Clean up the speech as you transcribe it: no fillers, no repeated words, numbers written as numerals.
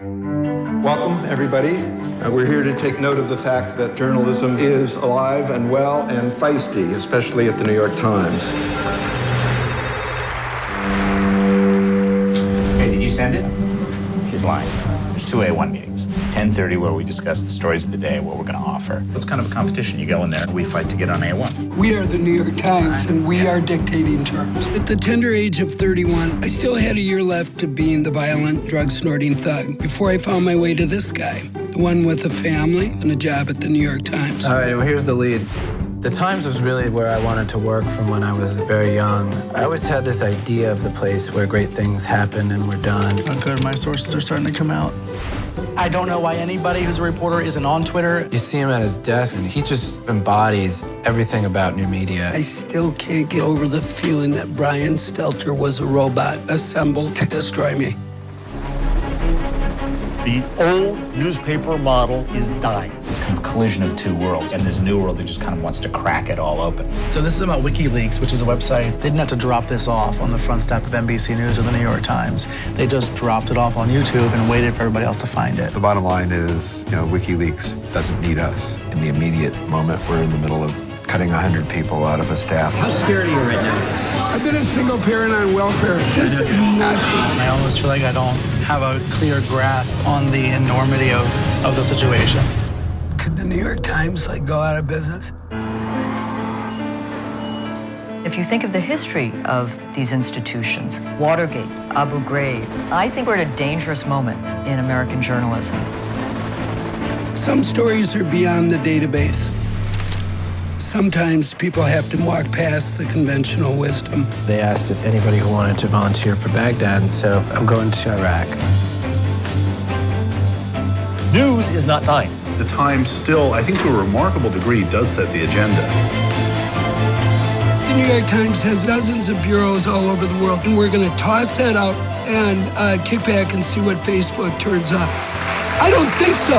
Welcome, everybody. We're here to take note of the fact that journalism is alive and well and feisty, especially at the New York Times. Hey, did you send it? He's lying. There's two A1 meetings. 10:30 where we discuss the stories of the day, what we're going to offer. It's kind of a competition. You go in there and we fight to get on A1. We are the New York Times, and we are dictating terms. At the tender age of 31, I still had a year left to being the violent, drug-snorting thug before I found my way to this guy, the one with a family and a job at the New York Times. All right, well, here's the lead. The Times was really where I wanted to work from when I was very young. I always had this idea of the place where great things happen and were done. Oh, good, my sources are starting to come out. I don't know why anybody who's a reporter isn't on Twitter. You see him at his desk, and he just embodies everything about new media. I still can't get over the feeling that Brian Stelter was a robot assembled to destroy me. The old newspaper model is dying. It's this kind of collision of two worlds, and this new world that just kind of wants to crack it all open. So this is about WikiLeaks, which is a website. They didn't have to drop this off on the front step of NBC News or the New York Times. They just dropped it off on YouTube and waited for everybody else to find it. The bottom line is, WikiLeaks doesn't need us. In the immediate moment, we're in the middle of cutting 100 people out of a staff. How scared are you right now? I've been a single parent on welfare. This is nothing. I almost feel like I don't have a clear grasp on the enormity of the situation. Could the New York Times, go out of business? If you think of the history of these institutions, Watergate, Abu Ghraib, I think we're at a dangerous moment in American journalism. Some stories are beyond the database. Sometimes people have to walk past the conventional wisdom. They asked if anybody who wanted to volunteer for Baghdad, so I'm going to Iraq. News is not dying. The Times still, I think to a remarkable degree, does set the agenda. The New York Times has dozens of bureaus all over the world, and we're going to toss that out and kick back and see what Facebook turns up. I don't think so.